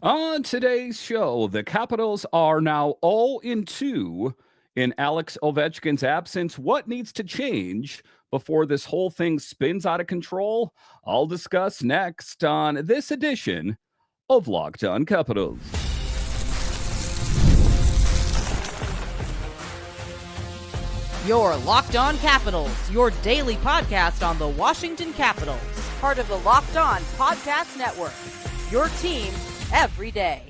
On today's show, the Capitals are now 0-2 in Alex Ovechkin's absence. What needs to change before this whole thing spins out of control? I'll discuss next on this edition of Locked On Capitals. Your Locked On Capitals, your daily podcast on the Washington Capitals. Part of the Locked On Podcast Network. Your team every day.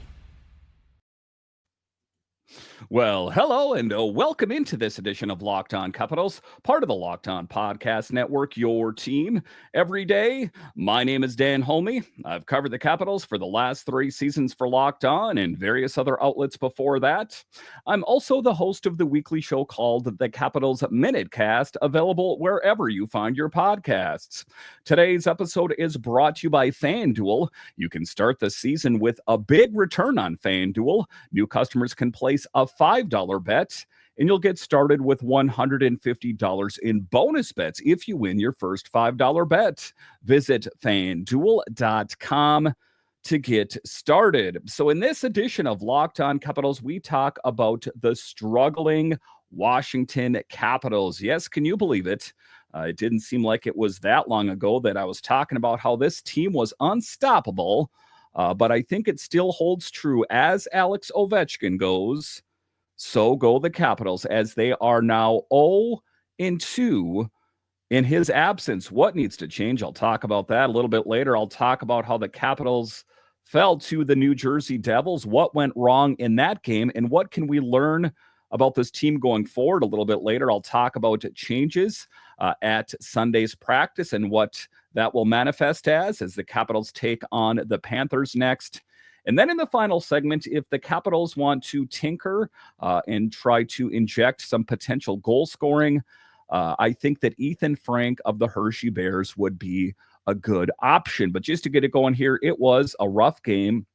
Well, hello and welcome into this edition of Locked On Capitals, part of the Locked On Podcast Network, your team every day. My name is Dan Holme. I've covered the Capitals for the last 3 seasons for Locked On and various other outlets before that. I'm also the host of the weekly show called the Capitals Minutecast, available wherever you find your podcasts. Today's episode is brought to you by FanDuel. You can start the season with a big return on FanDuel. New customers can place a $5 bet, and you'll get started with $150 in bonus bets if you win your first $5 bet. Visit FanDuel.com to get started. So in this edition of Locked On Capitals, we talk about the struggling Washington Capitals. Yes, can you believe it? It didn't seem like it was that long ago that I was talking about how this team was unstoppable, but I think it still holds true. As Alex Ovechkin goes, so go the Capitals, as they are now 0-2 in his absence. What needs to change? I'll talk about that a little bit later. I'll talk about how the Capitals fell to the New Jersey Devils, what went wrong in that game, and what can we learn about this team going forward a little bit later. I'll talk about changes at Sunday's practice and what that will manifest as the Capitals take on the Panthers next. And then in the final segment, if the Capitals want to tinker and try to inject some potential goal scoring, I think that Ethen Frank of the Hershey Bears would be a good option. But just to get it going here, it was a rough game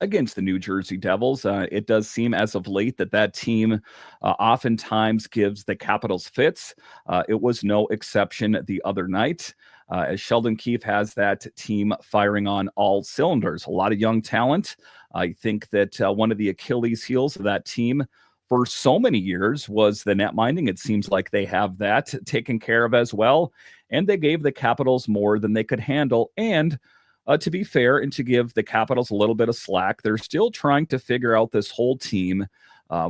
against the New Jersey Devils. It does seem as of late that team oftentimes gives the Capitals fits. It was no exception the other night. As Sheldon Keefe has that team firing on all cylinders. A lot of young talent. I think that one of the Achilles heels of that team for so many years was the net minding. It seems like they have that taken care of as well. And they gave the Capitals more than they could handle. And to be fair and to give the Capitals a little bit of slack, they're still trying to figure out this whole team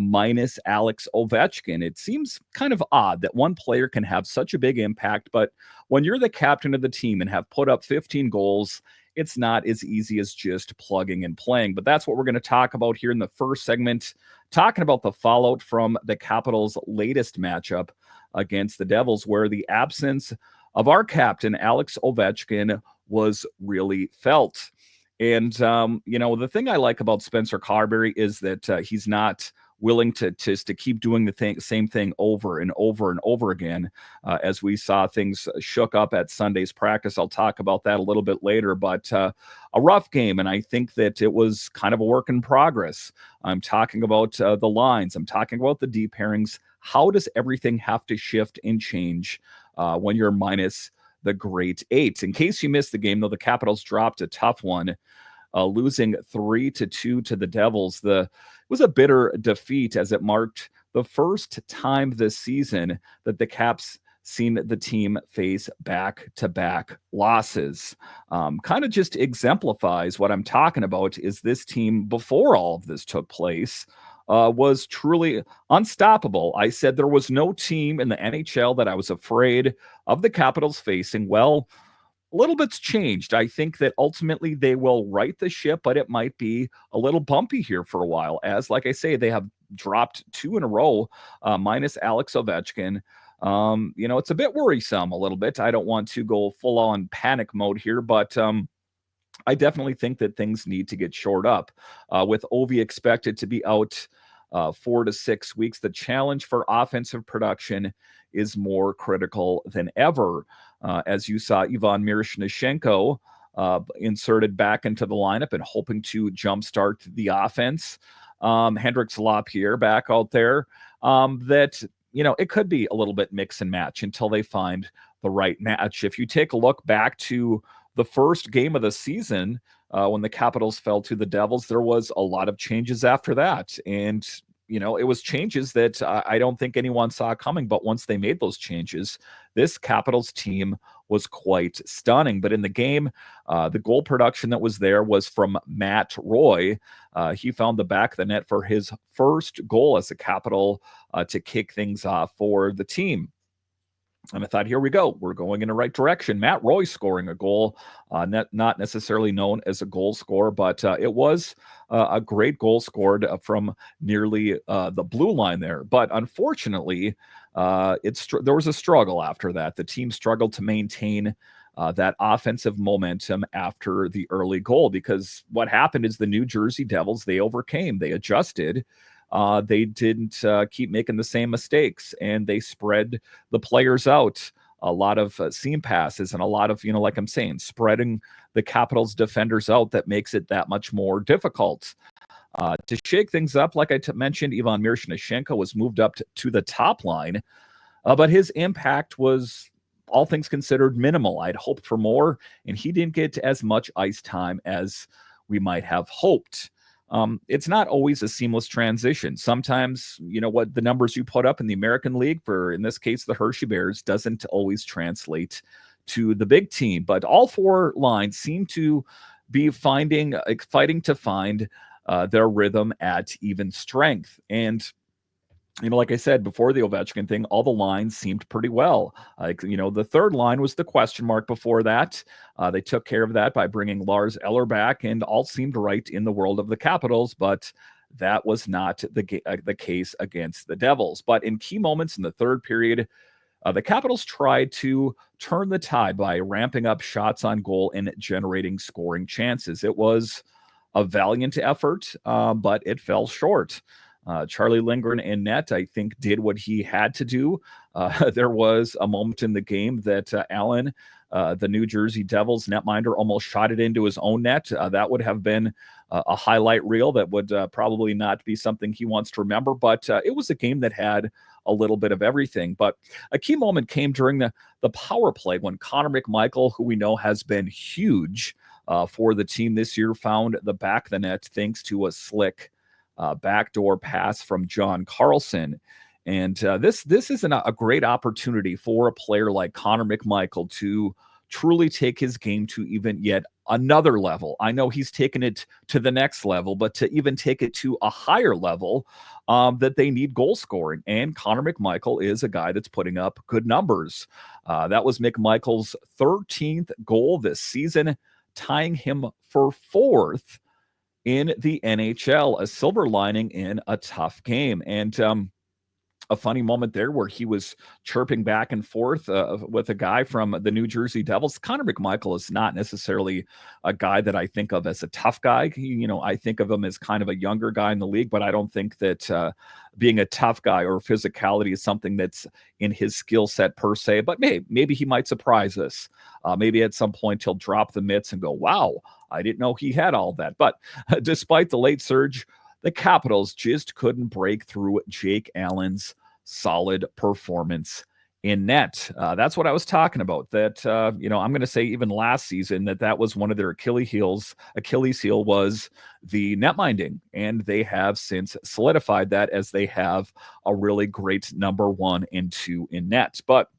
minus Alex Ovechkin. It seems kind of odd that one player can have such a big impact, but when you're the captain of the team and have put up 15 goals, it's not as easy as just plugging and playing. But that's what we're going to talk about here in the first segment, talking about the fallout from the Capitals' latest matchup against the Devils, where the absence of our captain, Alex Ovechkin, was really felt. And, the thing I like about Spencer Carberry is that he's not willing to keep doing the same thing over and over and over again. As we saw things shook up at Sunday's practice. I'll talk about that a little bit later, but a rough game. And I think that it was kind of a work in progress. I'm talking about the lines. I'm talking about the deep pairings. How does everything have to shift and change when you're minus the great 8? In case you missed the game, though, the Capitals dropped a tough one, losing 3-2 to the Devils. It was a bitter defeat, as it marked the first time this season that the Caps seen the team face back-to-back losses. Kind of just exemplifies what I'm talking about. Is this team, before all of this took place, was truly unstoppable. I said there was no team in the NHL that I was afraid of the Capitals facing. Well, a little bit's changed. I think that ultimately they will right the ship, but it might be a little bumpy here for a while, as, like I say, they have dropped 2 in a row, minus Alex Ovechkin. It's a bit worrisome a little bit. I don't want to go full on panic mode here, but I definitely think that things need to get shored up. With Ovi expected to be out 4 to 6 weeks, the challenge for offensive production is more critical than ever. As you saw, Ivan Miroshnichenko inserted back into the lineup and hoping to jumpstart the offense. Hendrix Lapierre back out there. It could be a little bit mix and match until they find the right match. If you take a look back to the first game of the season, when the Capitals fell to the Devils, there was a lot of changes after that. And, it was changes that I don't think anyone saw coming. But once they made those changes, this Capitals team was quite stunning. But in the game, the goal production that was there was from Matt Roy. He found the back of the net for his first goal as a Capital to kick things off for the team. And I thought, here we go. We're going in the right direction. Matt Roy scoring a goal, not necessarily known as a goal scorer, but it was a great goal scored from nearly the blue line there. But unfortunately, there was a struggle after that. The team struggled to maintain that offensive momentum after the early goal, because what happened is the New Jersey Devils, they overcame, they adjusted. They didn't keep making the same mistakes, and they spread the players out. A lot of seam passes and a lot of, like I'm saying, spreading the Capitals defenders out that makes it that much more difficult. To shake things up, like I mentioned, Ivan Miroshnichenko was moved up to the top line, but his impact was, all things considered, minimal. I'd hoped for more, and he didn't get as much ice time as we might have hoped. It's not always a seamless transition. Sometimes, what the numbers you put up in the American League for, in this case, the Hershey Bears, doesn't always translate to the big team. But all four lines seem to be fighting to find their rhythm at even strength. And like I said before the Ovechkin thing, all the lines seemed pretty well. The third line was the question mark before that. They took care of that by bringing Lars Eller back, and all seemed right in the world of the Capitals, but that was not the case against the Devils. But in key moments in the third period, the Capitals tried to turn the tide by ramping up shots on goal and generating scoring chances. It was a valiant effort, but it fell short. Charlie Lindgren in net, I think, did what he had to do. There was a moment in the game that Allen, the New Jersey Devils netminder, almost shot it into his own net. That would have been a highlight reel that would probably not be something he wants to remember. But it was a game that had a little bit of everything. But a key moment came during the power play when Connor McMichael, who we know has been huge for the team this year, found the back of the net thanks to a slick backdoor pass from John Carlson. And this is a great opportunity for a player like Connor McMichael to truly take his game to even yet another level. I know he's taken it to the next level, but to even take it to a higher level, that they need goal scoring. And Connor McMichael is a guy that's putting up good numbers. That was McMichael's 13th goal this season, tying him for fourth in the NHL, a silver lining in a tough game. And a funny moment there where he was chirping back and forth with a guy from the New Jersey Devils. Connor McMichael is not necessarily a guy that I think of as a tough guy. I think of him as kind of a younger guy in the league, but I don't think that being a tough guy or physicality is something that's in his skill set per se. But maybe he might surprise us. Maybe at some point he'll drop the mitts and go, wow, I didn't know he had all that. But despite the late surge, the Capitals just couldn't break through Jake Allen's solid performance in net. That's what I was talking about. That, I'm going to say even last season that was one of their Achilles heel was the net minding. And they have since solidified that as they have a really great number 1 and 2 in net. But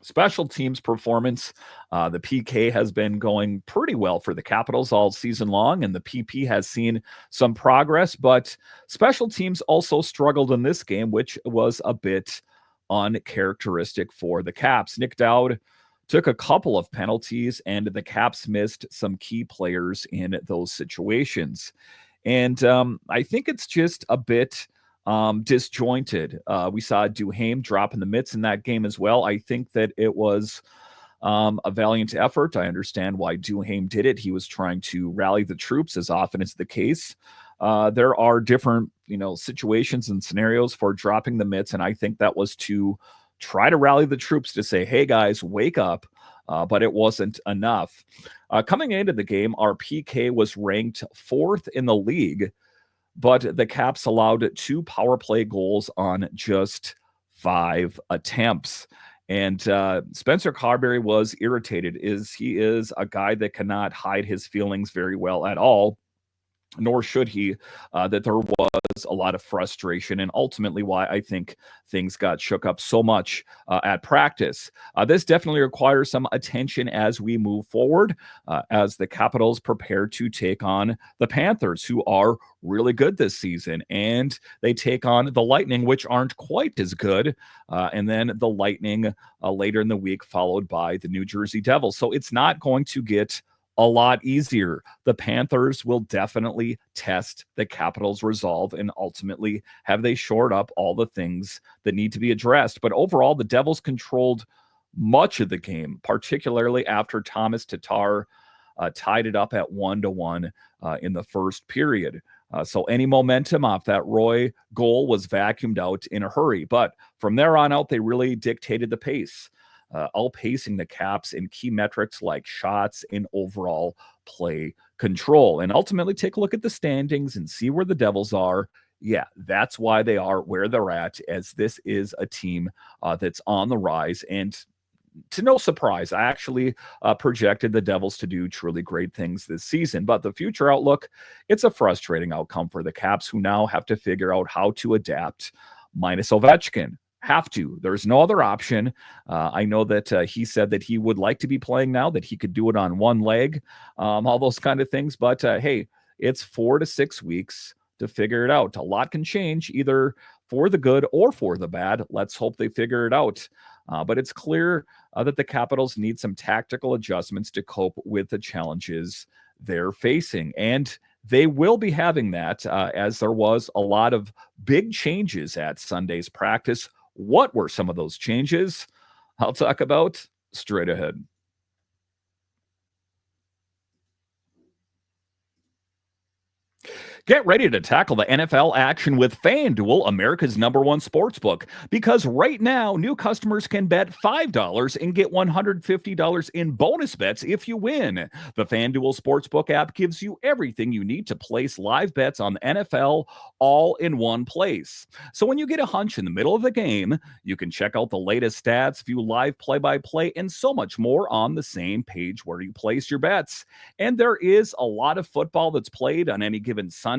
special teams performance, the PK has been going pretty well for the Capitals all season long, and the PP has seen some progress, but special teams also struggled in this game, which was a bit uncharacteristic for the Caps. Nick Dowd took a couple of penalties, and the Caps missed some key players in those situations. And I think it's just a bit disjointed. We saw Duhaime dropping the mitts in that game as well. I think that it was a valiant effort. I understand why Duhaime did it. He was trying to rally the troops, as often is the case. There are different, situations and scenarios for dropping the mitts, and I think that was to try to rally the troops to say, hey guys, wake up. But it wasn't enough. Coming into the game, our PK was ranked 4th in the league, but the Caps allowed 2 power play goals on just 5 attempts. And Spencer Carberry was irritated. He is a guy that cannot hide his feelings very well at all, nor should he, that there was a lot of frustration, and ultimately why I think things got shook up so much at practice. This definitely requires some attention as we move forward, as the Capitals prepare to take on the Panthers, who are really good this season, and they take on the Lightning, which aren't quite as good, and then the Lightning later in the week, followed by the New Jersey Devils. So it's not going to get a lot easier. The Panthers will definitely test the Capitals' resolve, and ultimately have they shored up all the things that need to be addressed. But overall, the Devils controlled much of the game, particularly after Thomas Tatar tied it up at 1-1 in the first period. So any momentum off that Roy goal was vacuumed out in a hurry. But from there on out, they really dictated the pace, outpacing the Caps in key metrics like shots and overall play control. And ultimately, take a look at the standings and see where the Devils are. Yeah, that's why they are where they're at, as this is a team that's on the rise. And to no surprise, I actually projected the Devils to do truly great things this season. But the future outlook, it's a frustrating outcome for the Caps, who now have to figure out how to adapt minus Ovechkin. Have to. There's no other option. I know that he said that he would like to be playing now, that he could do it on one leg, all those kind of things. But hey, it's 4 to 6 weeks to figure it out. A lot can change, either for the good or for the bad. Let's hope they figure it out. But it's clear that the Capitals need some tactical adjustments to cope with the challenges they're facing. And they will be having that, as there was a lot of big changes at Sunday's practice. What were some of those changes? I'll talk about straight ahead. Get ready to tackle the NFL action with FanDuel, America's #1 sportsbook. Because right now, new customers can bet $5 and get $150 in bonus bets if you win. The FanDuel Sportsbook app gives you everything you need to place live bets on the NFL all in one place. So when you get a hunch in the middle of the game, you can check out the latest stats, view live play-by-play, and so much more on the same page where you place your bets. And there is a lot of football that's played on any given Sunday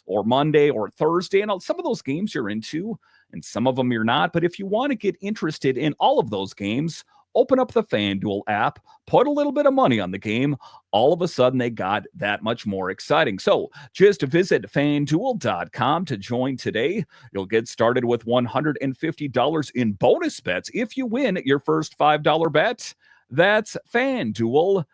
or Monday or Thursday. And some of those games you're into, and some of them you're not. But if you want to get interested in all of those games, open up the FanDuel app, put a little bit of money on the game. All of a sudden, they got that much more exciting. So just visit FanDuel.com to join today. You'll get started with $150 in bonus bets if you win your first $5 bet. That's FanDuel.com.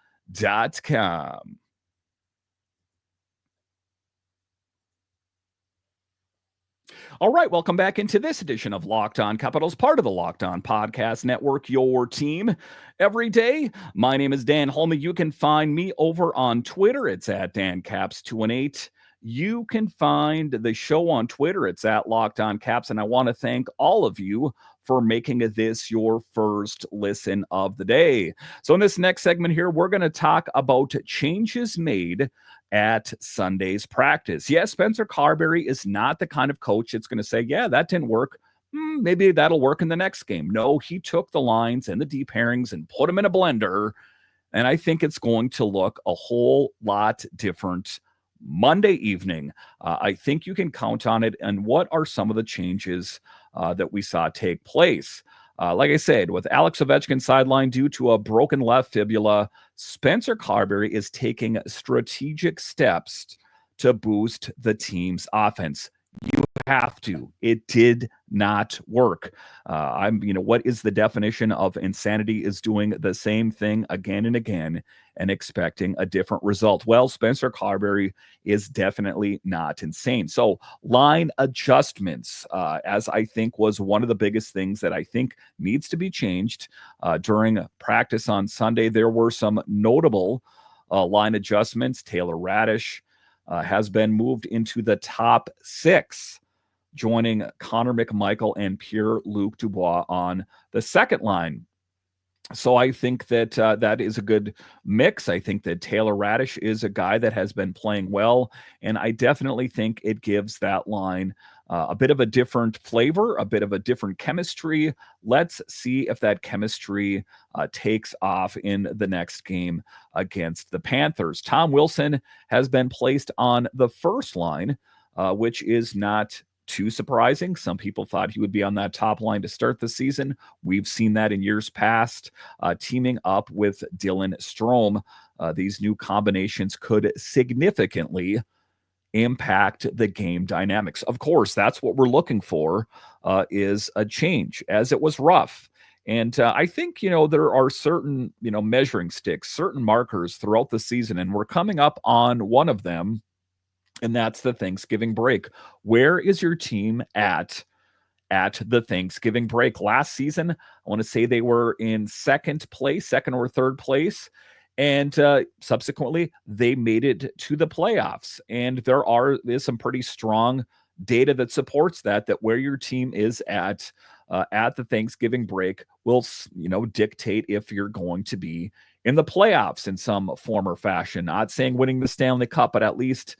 All right, welcome back into this edition of Locked On Capitals, part of the Locked On Podcast Network, your team every day. My name is Dan Holme. You can find me over on Twitter. It's at DanCaps218. You can find the show on Twitter. It's at Locked On Caps. And I want to thank all of you for making this your first listen of the day. So in this next segment here, we're going to talk about changes made at Sunday's practice. Yes, Spencer Carberry is not the kind of coach that's going to say, yeah, that didn't work. Maybe that'll work in the next game. No, he took the lines and the deep pairings and put them in a blender. And I think it's going to look a whole lot different Monday evening. I think you can count on it. And what are some of the changes that we saw take place? Like I said, with Alex Ovechkin sidelined due to a broken left fibula, Spencer Carberry is taking strategic steps to boost the team's offense. You have to. It did not work. What is the definition of insanity? Is doing the same thing again and again and expecting a different result. Well, Spencer Carberry is definitely not insane. So line adjustments, as I think was one of the biggest things that I think needs to be changed during practice on Sunday. There were some notable line adjustments. Taylor Raddysh has been moved into the top 6, joining Connor McMichael and Pierre-Luc Dubois on the second line. So I think that that is a good mix. I think that Taylor Raddysh is a guy that has been playing well, and I definitely think it gives that line a bit of a different flavor, a bit of a different chemistry. Let's see if that chemistry takes off in the next game against the Panthers. Tom Wilson has been placed on the first line, which is not too surprising. Some people thought he would be on that top line to start the season. We've seen that in years past, teaming up with Dylan Strome. These new combinations could significantly impact the game dynamics. Of course, that's what we're looking for, is a change, as it was rough. And I think, there are certain, measuring sticks, certain markers throughout the season, and we're coming up on one of them, and that's the Thanksgiving break. Where is your team at the Thanksgiving break? Last season, I want to say they were in second or third place. And subsequently, they made it to the playoffs. And there is some pretty strong data that supports that where your team is at the Thanksgiving break will, dictate if you're going to be in the playoffs in some form or fashion. Not saying winning the Stanley Cup, but at least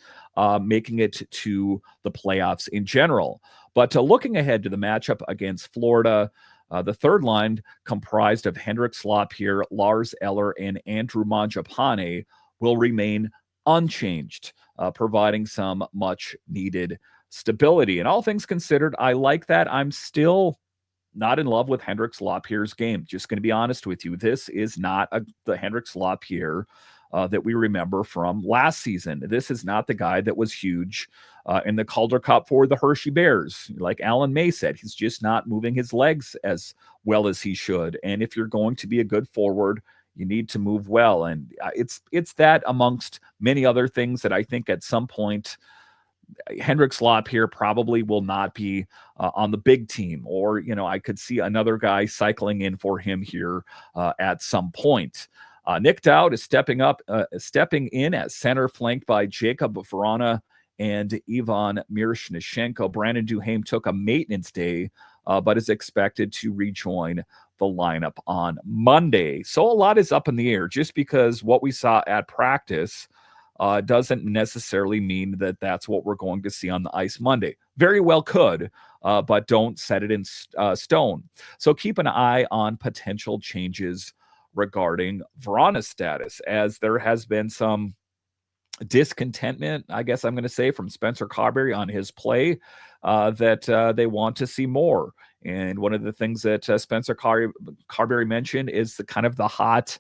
making it to the playoffs in general. But looking ahead to the matchup against Florida, the third line, comprised of Hendrik Slapierre, Lars Eller, and Andrew Mangiapane, will remain unchanged, providing some much-needed stability. And all things considered, I like that. I'm still not in love with Hendrik Slapierre's game. Just going to be honest with you. This is not the Hendrik Slapierre that we remember from last season. This is not the guy that was huge in the Calder Cup for the Hershey Bears. Like Alan May said, he's just not moving his legs as well as he should. And if you're going to be a good forward, you need to move well. And it's that amongst many other things that I think at some point Hendrik Slapierre probably will not be on the big team, or, I could see another guy cycling in for him here at some point. Nick Dowd is stepping in at center, flanked by Jacob Vrana and Ivan Miroshnichenko. Brandon Duhaime took a maintenance day, but is expected to rejoin the lineup on Monday. So a lot is up in the air. Just because what we saw at practice doesn't necessarily mean that that's what we're going to see on the ice Monday. Very well could, but don't set it in stone. So keep an eye on potential changes regarding Vrana's status, as there has been some discontentment, I guess I'm going to say, from Spencer Carberry on his play, that they want to see more. And one of the things that Spencer Carberry mentioned is the kind of the hot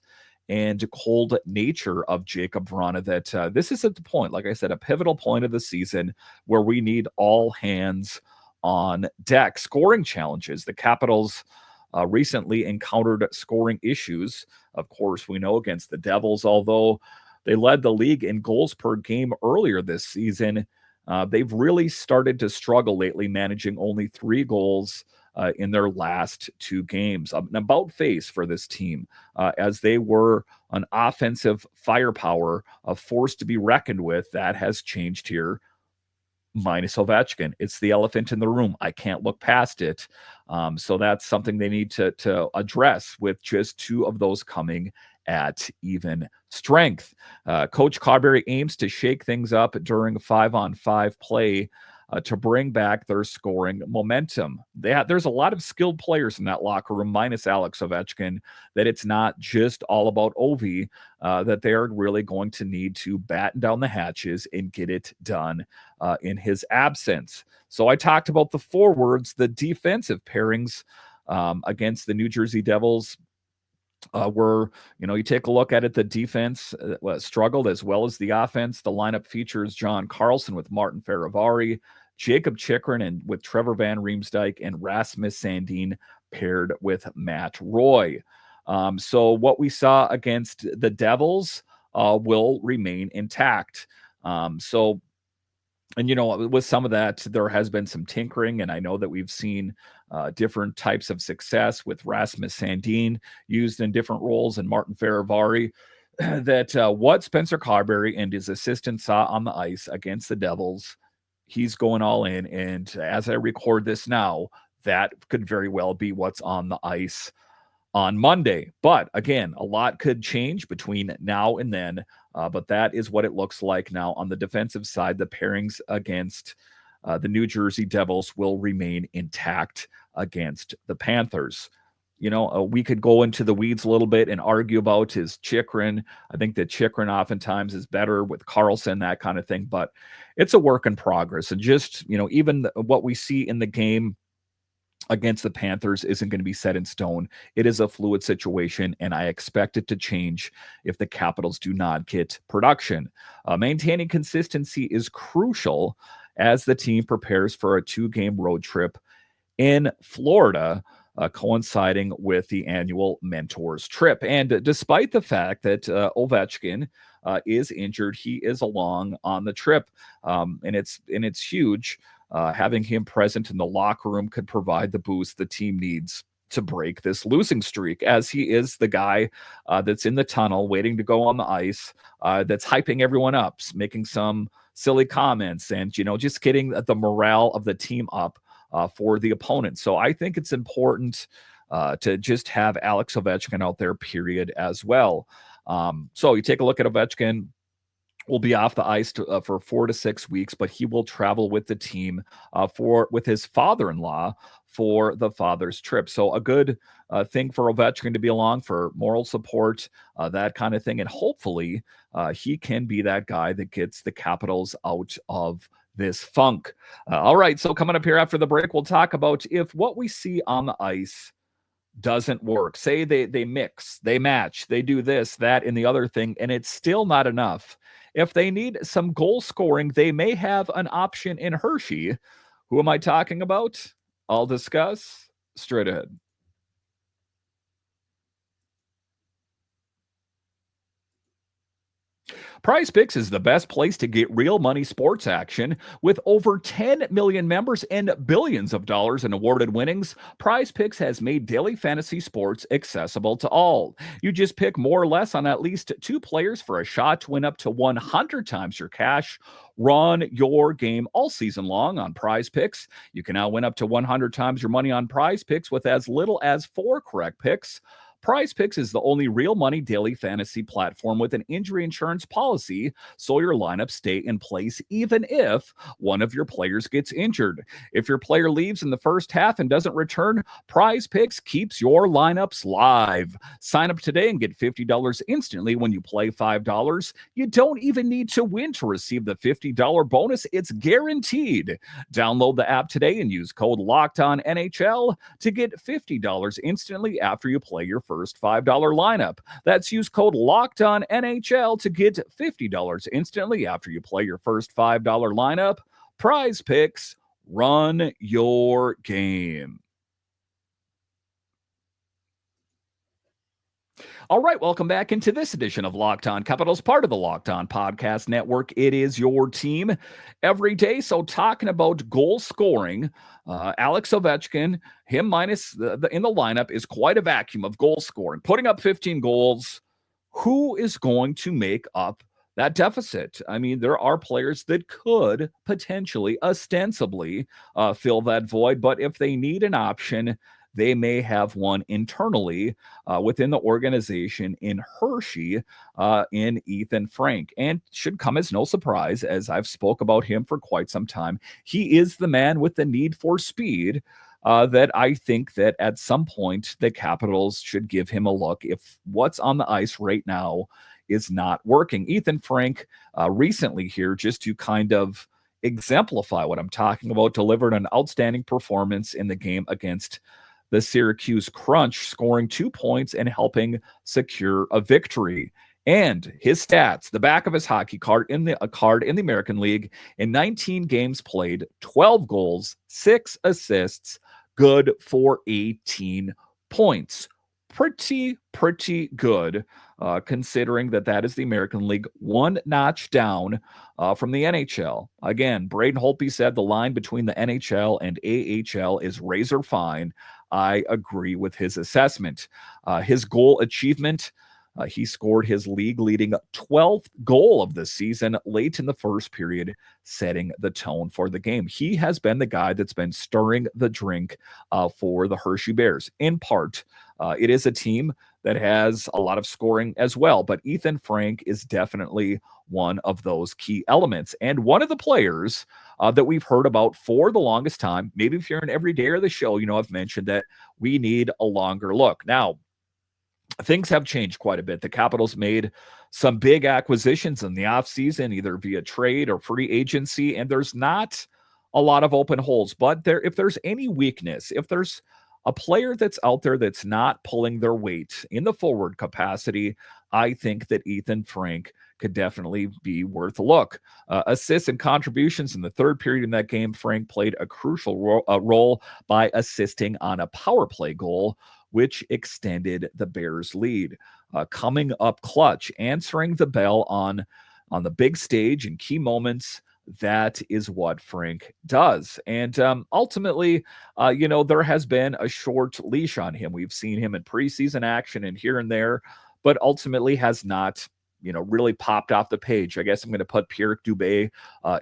and cold nature of Jacob Vrana, that this is at the point, like I said, a pivotal point of the season where we need all hands on deck. Scoring challenges. The Capitals recently encountered scoring issues, of course, we know, against the Devils. Although they led the league in goals per game earlier this season, they've really started to struggle lately, managing only 3 goals in their last 2 games. An about face for this team, as they were an offensive firepower, a force to be reckoned with. That has changed here, minus Ovechkin. It's the elephant in the room. I can't look past it. So that's something they need to address, with just 2 of those coming at even strength. Coach Carberry aims to shake things up during 5-on-5 play to bring back their scoring momentum. There's a lot of skilled players in that locker room, minus Alex Ovechkin, that it's not just all about Ovi, that they are really going to need to batten down the hatches and get it done in his absence. So I talked about the forwards, the defensive pairings against the New Jersey Devils. Where, you take a look at it, the defense struggled as well as the offense. The lineup features John Carlson with Martin Feravari, Jacob Chychrun and with Trevor Van Riemsdyk, and Rasmus Sandin paired with Matt Roy. So what we saw against the Devils will remain intact. And, with some of that, there has been some tinkering, and I know that we've seen different types of success with Rasmus Sandin used in different roles, and Martin Feravari, that what Spencer Carberry and his assistant saw on the ice against the Devils, he's going all in. And as I record this now, that could very well be what's on the ice on Monday. But again, a lot could change between now and then. But that is what it looks like now on the defensive side. The pairings against the New Jersey Devils will remain intact against the Panthers. We could go into the weeds a little bit and argue about his Chychrun. I think that Chychrun oftentimes is better with Carlson, that kind of thing, but it's a work in progress. And just, even what we see in the game against the Panthers isn't going to be set in stone. It is a fluid situation, and I expect it to change if the Capitals do not get production. Maintaining consistency is crucial as the team prepares for a 2-game road trip in Florida, coinciding with the annual Mentors trip. And despite the fact that Ovechkin is injured, he is along on the trip, and it's huge. Having him present in the locker room could provide the boost the team needs to break this losing streak, as he is the guy that's in the tunnel waiting to go on the ice, that's hyping everyone up, making some silly comments, and just getting the morale of the team up for the opponent. So I think it's important to just have Alex Ovechkin out there, period, as well. So you take a look at Ovechkin. Will be off the ice for 4 to 6 weeks, but he will travel with the team with his father-in-law for the father's trip. So a good thing for Ovechkin to be along for moral support, that kind of thing. And hopefully he can be that guy that gets the Capitals out of this funk. All right, so coming up here after the break, we'll talk about if what we see on the ice doesn't work. Say they mix, they match, they do this, that, and the other thing, and it's still not enough. If they need some goal scoring, they may have an option in Hershey. Who am I talking about? I'll discuss straight ahead. PrizePicks is the best place to get real money sports action. With over 10 million members and billions of dollars in awarded winnings, PrizePicks has made daily fantasy sports accessible to all. You just pick more or less on at least 2 players for a shot to win up to 100 times your cash. Run your game all season long on PrizePicks. You can now win up to 100 times your money on PrizePicks with as little as 4 correct picks. PrizePicks is the only real money daily fantasy platform with an injury insurance policy, so your lineups stay in place even if one of your players gets injured. If your player leaves in the first half and doesn't return, PrizePicks keeps your lineups live. Sign up today and get $50 instantly when you play $5. You don't even need to win to receive the $50 bonus. It's guaranteed. Download the app today and use code LOCKEDONNHL to get $50 instantly after you play your first $5 lineup. That's use code LOCKEDONNHL to get $50 instantly after you play your first $5 lineup. PrizePicks, run your game. All right, welcome back into this edition of Locked On Capitals, part of the Locked On Podcast Network. It is your team every day. So talking about goal scoring, Alex Ovechkin, him minus in the lineup, is quite a vacuum of goal scoring. Putting up 15 goals, who is going to make up that deficit? I mean, there are players that could potentially, ostensibly, fill that void, but if they need an option, they may have one internally within the organization in Hershey, in Ethen Frank. And should come as no surprise, as I've spoke about him for quite some time. He is the man with the need for speed that I think that at some point the Capitals should give him a look if what's on the ice right now is not working. Ethen Frank recently here, just to kind of exemplify what I'm talking about, delivered an outstanding performance in the game against the Syracuse Crunch, scoring 2 points and helping secure a victory. And his stats, the back of his hockey card in the American League, in 19 games played, 12 goals, 6 assists, good for 18 points. Pretty good, considering that is the American League, one notch down from the NHL. Again, Braden Holtby said the line between the NHL and AHL is razor fine. I agree with his assessment. His goal achievement, he scored his league-leading 12th goal of the season late in the first period, setting the tone for the game. He has been the guy that's been stirring the drink for the Hershey Bears. In part, it is a team that has a lot of scoring as well. But Ethen Frank is definitely one of those key elements. And one of the players that we've heard about for the longest time, maybe if you're an everyday of the show, I've mentioned that we need a longer look. Now, things have changed quite a bit. The Capitals made some big acquisitions in the offseason, either via trade or free agency, and there's not a lot of open holes. But if there's any weakness, if there's a player that's out there that's not pulling their weight in the forward capacity, I think that Ethen Frank could definitely be worth a look. Assists and contributions in the third period in that game, Frank played a crucial role by assisting on a power play goal, which extended the Bears' lead. Coming up clutch, answering the bell on the big stage in key moments, that is what Frank does. And ultimately, there has been a short leash on him. We've seen him in preseason action and here and there, but ultimately has not really popped off the page. I guess I'm going to put Pierre Dubé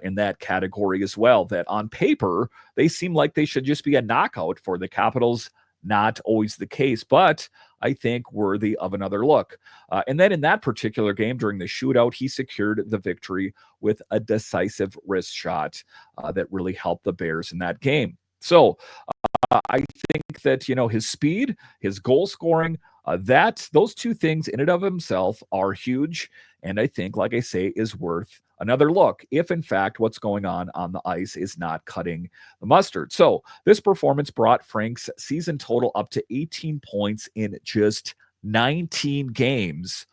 in that category as well, that on paper, they seem like they should just be a knockout for the Capitals. Not always the case, but I think worthy of another look. And then in that particular game during the shootout, he secured the victory with a decisive wrist shot that really helped the Bears in that game. So I think that, his speed, his goal scoring, those two things in and of himself are huge. And I think, like I say, is worth another look if, in fact, what's going on the ice is not cutting the mustard. So this performance brought Frank's season total up to 18 points in just 19 games,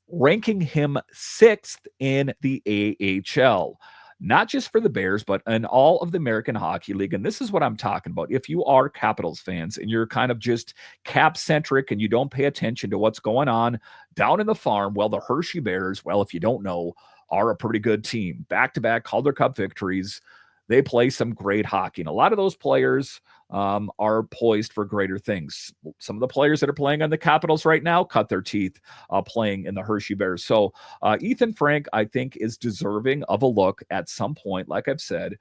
ranking him 6th in the AHL. Not just for the Bears, but in all of the American Hockey League. And this is what I'm talking about. If you are Capitals fans and you're kind of just cap-centric and you don't pay attention to what's going on down in the farm, well, the Hershey Bears, well, if you don't know, are a pretty good team. Back-to-back Calder Cup victories. They play some great hockey. And a lot of those players are poised for greater things. Some of the players that are playing on the Capitals right now cut their teeth playing in the Hershey Bears. So Ethen Frank, I think, is deserving of a look at some point, like I've said,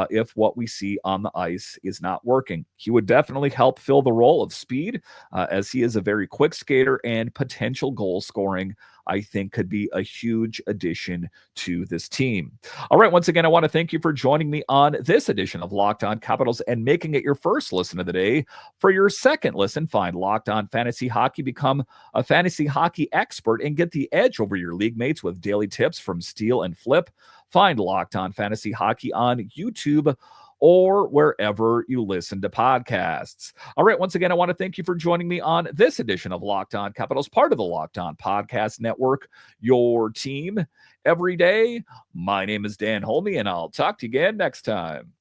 if what we see on the ice is not working. He would definitely help fill the role of speed, as he is a very quick skater, and potential goal scoring, I think, could be a huge addition to this team. All right, once again, I want to thank you for joining me on this edition of Locked On Capitals and making it your first listen of the day. For your second listen, find Locked On Fantasy Hockey, become a fantasy hockey expert, and get the edge over your league mates with daily tips from Steal and Flip. Find Locked On Fantasy Hockey on YouTube or wherever you listen to podcasts. All right, once again, I want to thank you for joining me on this edition of Locked On Capitals, part of the Locked On Podcast Network, your team every day. My name is Dan Holme, and I'll talk to you again next time.